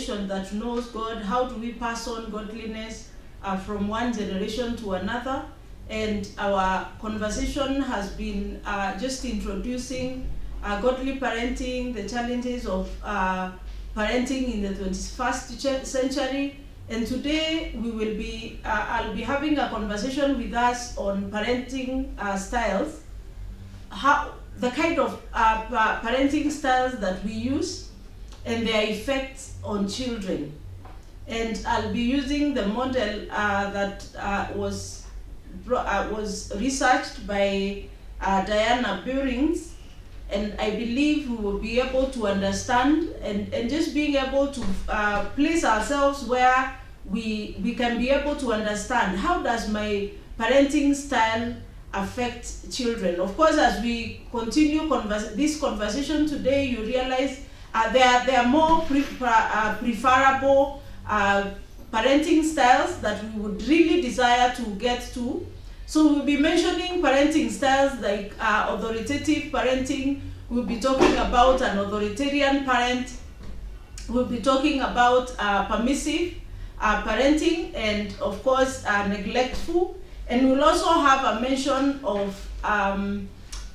generation that knows God, how do we pass on godliness from one generation to another? And our conversation has been just introducing godly parenting, the challenges of parenting in the 21st century. And today we will be, I'll be having a conversation with us on parenting styles, how the kind of parenting styles that we use and their effects on children. And I'll be using the model that was researched by Diana Burings, and I believe we will be able to understand and just being able to place ourselves where we can be able to understand how does my parenting style affect children. Of course, as we continue this conversation today, you realize there are more preferable parenting styles that we would really desire to get to. So we'll be mentioning parenting styles like authoritative parenting. We'll be talking about an authoritarian parent. We'll be talking about permissive parenting, and of course neglectful. And we'll also have a mention of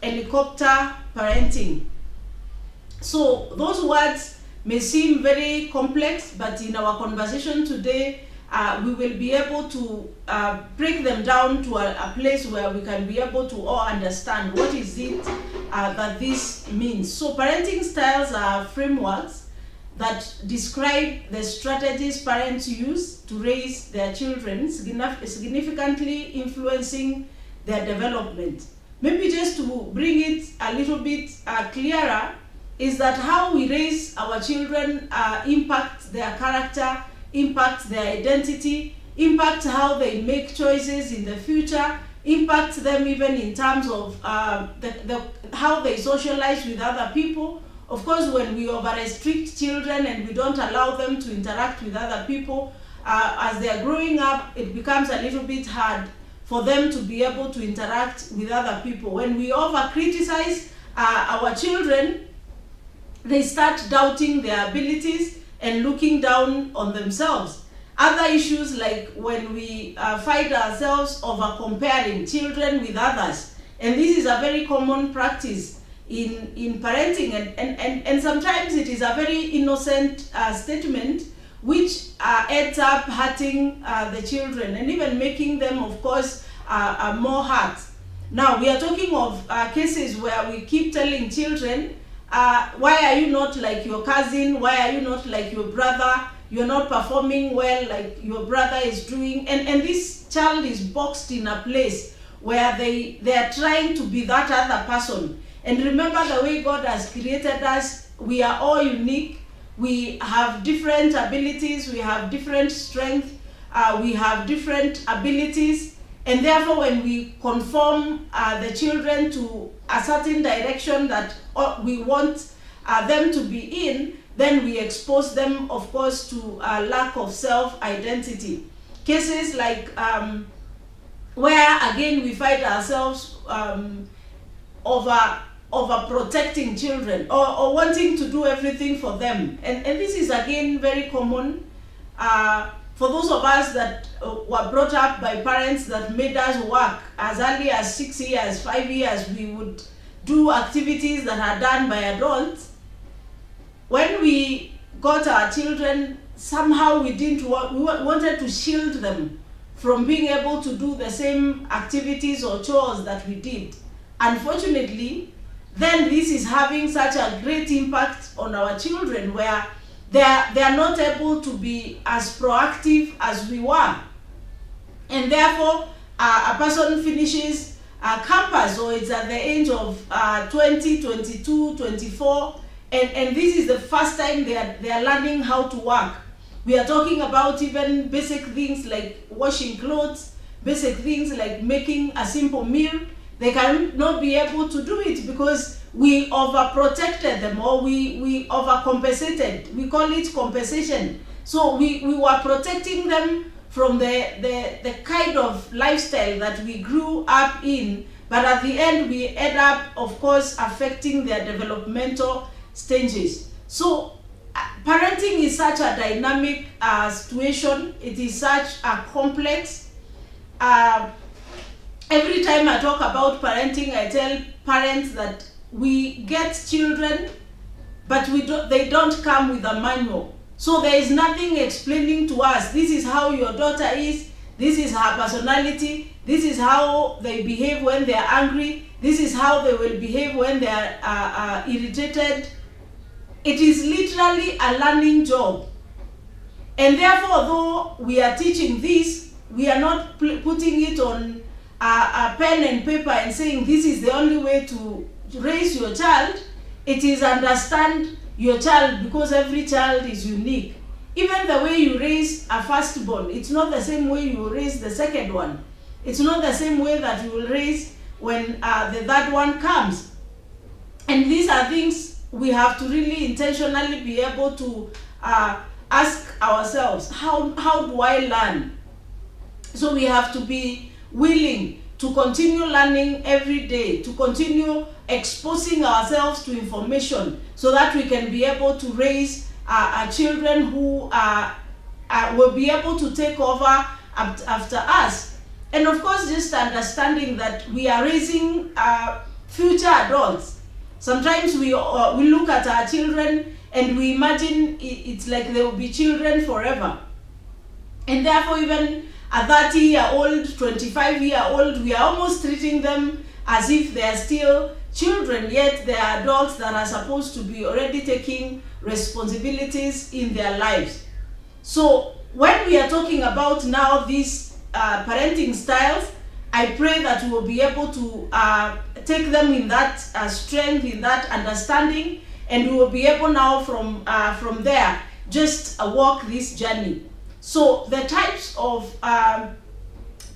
helicopter parenting. So those words may seem very complex, but in our conversation today, we will be able to break them down to a place where we can be able to all understand what is it that this means. So parenting styles are frameworks that describe the strategies parents use to raise their children, significantly influencing their development. Maybe just to bring it a little bit clearer, is that how we raise our children impacts their character, impacts their identity, impacts how they make choices in the future, impacts them even in terms of how they socialize with other people. Of course, when we over-restrict children and we don't allow them to interact with other people, as they are growing up, it becomes a little bit hard for them to be able to interact with other people. When we over-criticize our children, they start doubting their abilities and looking down on themselves. Other issues, like when we find ourselves over comparing children with others, and this is a very common practice in parenting, and sometimes it is a very innocent statement which ends up hurting the children and even making them, of course, more hurt. Now we are talking of cases where we keep telling children, why are you not like your cousin? Why are you not like your brother? You're not performing well like your brother is doing. And this child is boxed in a place where they are trying to be that other person. And remember, the way God has created us, we are all unique. We have different abilities, we have different strength, we have different abilities. And therefore, when we conform the children to a certain direction that we want them to be in, then we expose them, of course, to a lack of self-identity. Cases like where, again, we find ourselves over protecting children or wanting to do everything for them. And this is, again, very common for those of us that were brought up by parents that made us work as early as 6 years, 5 years. We would do activities that are done by adults. When we got our children, somehow we wanted to shield them from being able to do the same activities or chores that we did. Unfortunately, then this is having such a great impact on our children, where they are not able to be as proactive as we were. And therefore, a person finishes campus, or it's at the age of 20, 22, 24, and this is the first time they are learning how to work. We are talking about even basic things like washing clothes, basic things like making a simple meal. They cannot be able to do it because we overprotected them, or we overcompensated. We call it compensation. So we were protecting them from the kind of lifestyle that we grew up in, but at the end we end up, of course, affecting their developmental stages. So parenting is such a dynamic situation. It is such a complex. Every time I talk about parenting, I tell parents that we get children, but they don't come with a manual. So there is nothing explaining to us, this is how your daughter is, this is her personality, this is how they behave when they are angry, this is how they will behave when they are irritated. It is literally a learning job. And therefore, though we are teaching this, we are not putting it on a pen and paper and saying this is the only way to raise your child. It is understand your child, because every child is unique. Even the way you raise a firstborn, it's not the same way you raise the second one. It's not the same way that you will raise when the third one comes. And these are things we have to really intentionally be able to ask ourselves, how do I learn? So we have to be willing to continue learning every day, to continue exposing ourselves to information, so that we can be able to raise children who will be able to take over after us. And of course, just understanding that we are raising future adults. Sometimes we look at our children and we imagine it's like they will be children forever. And therefore, even a 30-year-old, 25-year-old, we are almost treating them as if they are still children, yet they are adults that are supposed to be already taking responsibilities in their lives. So when we are talking about now these parenting styles, I pray that we will be able to take them in that strength, in that understanding, and we will be able now from there just walk this journey. So the types of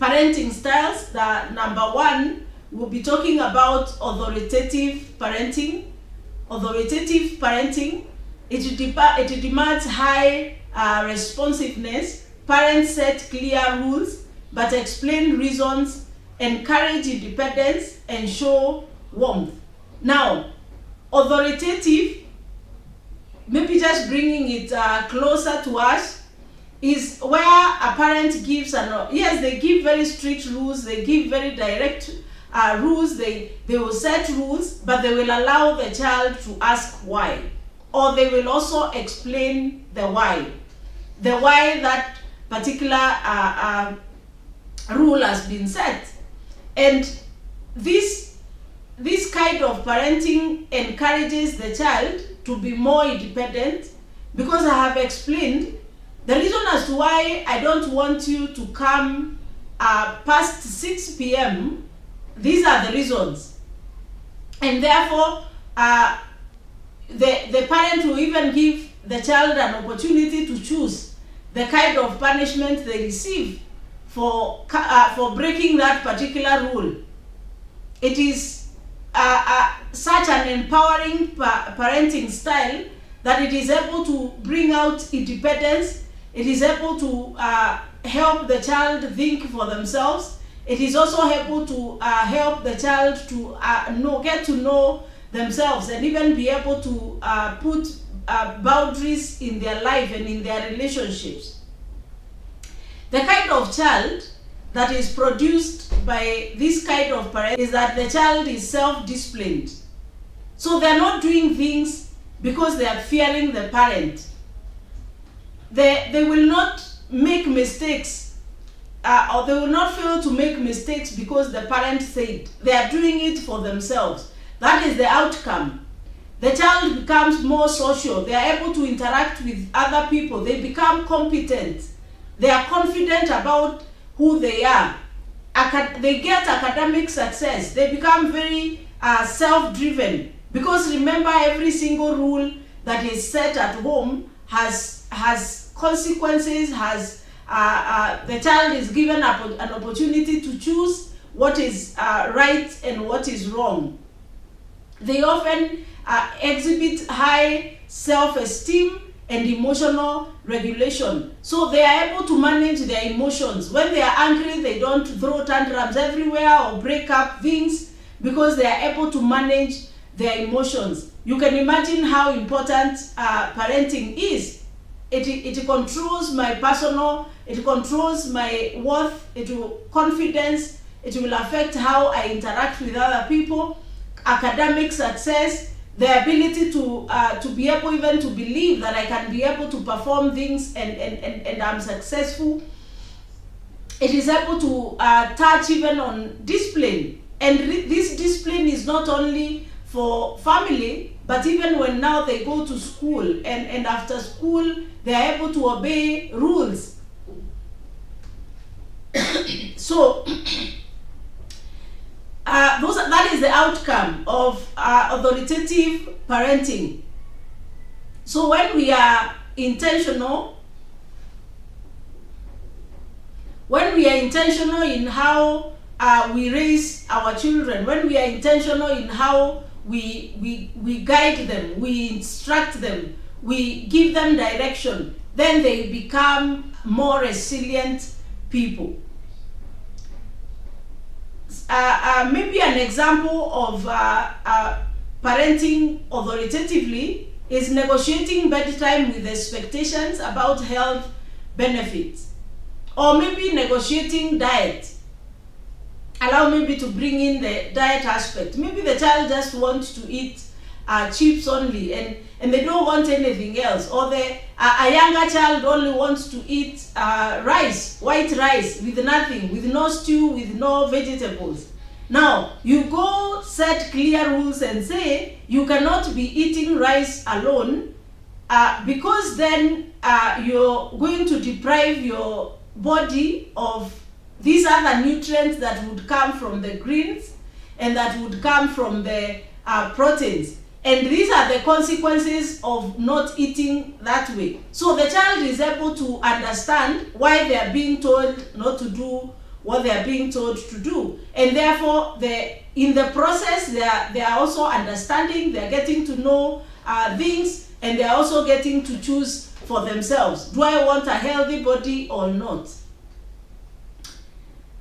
parenting styles, the number one, we'll be talking about authoritative parenting. Authoritative parenting, it demands high responsiveness. Parents set clear rules, but explain reasons, encourage independence, and show warmth. Now, authoritative, maybe just bringing it closer to us, is where a parent gives yes, they give very strict rules, they give very direct rules, they will set rules, but they will allow the child to ask why, or they will also explain the why that particular rule has been set. And this kind of parenting encourages the child to be more independent, because I have explained the reason as to why I don't want you to come past 6 p.m. These are the reasons. And therefore, the parent will even give the child an opportunity to choose the kind of punishment they receive for breaking that particular rule. It is such an empowering parenting style that it is able to bring out independence. It is able to help the child think for themselves. It is also able to help the child to get to know themselves, and even be able to put boundaries in their life and in their relationships. The kind of child that is produced by this kind of parent is that the child is self-disciplined. So they're not doing things because they are fearing the parent. They will not make mistakes, or they will not fail to make mistakes because the parent said. They are doing it for themselves. That is the outcome. The child becomes more social. They are able to interact with other people. They become competent. They are confident about who they are. They get academic success. They become very self-driven. Because remember, every single rule that is set at home has consequences, the child is given an opportunity to choose what is right and what is wrong. They often exhibit high self-esteem and emotional regulation. So they are able to manage their emotions. When they are angry, they don't throw tantrums everywhere or break up things, because they are able to manage their emotions. you can imagine how important parenting is. It controls my personal, it controls my worth, it will confidence, it will affect how I interact with other people, academic success, the ability to be able even to believe that I can be able to perform things and I'm successful. It is able to touch even on discipline, and this discipline is not only for family, but even when now they go to school and after school they are able to obey rules. So that is the outcome of authoritative parenting. So when we are intentional, in how we raise our children, when we are intentional in how we guide them, we instruct them, we give them direction, then they become more resilient people. Maybe an example of parenting authoritatively is negotiating bedtime with expectations about health benefits, or maybe negotiating diet. Allow maybe to bring in the diet aspect. Maybe the child just wants to eat chips only, and they don't want anything else, or a younger child only wants to eat rice, white rice with nothing, with no stew, with no vegetables. Now you go set clear rules and say you cannot be eating rice alone, because then you're going to deprive your body of these other nutrients that would come from the greens and that would come from the proteins. And these are the consequences of not eating that way. So the child is able to understand why they are being told not to do what they are being told to do. And therefore, in the process, they are also understanding, they are getting to know things, and they are also getting to choose for themselves. Do I want a healthy body or not?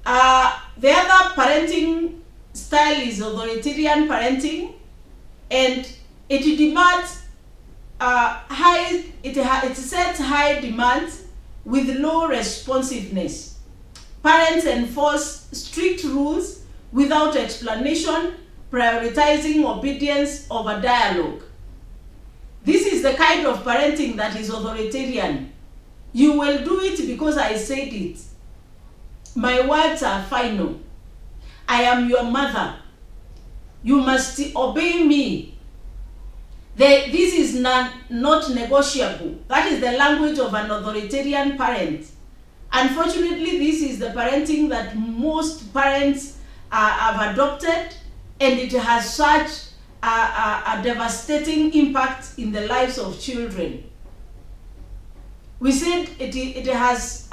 The other parenting style is authoritarian parenting, and it demands it sets high demands with low responsiveness. Parents enforce strict rules without explanation, prioritizing obedience over dialogue. This is the kind of parenting that is authoritarian. You will do it because I said it. My words are final. I am your mother. You must obey me. This is not negotiable. That is the language of an authoritarian parent. Unfortunately, this is the parenting that most parents have adopted, and it has such a devastating impact in the lives of children. We said it has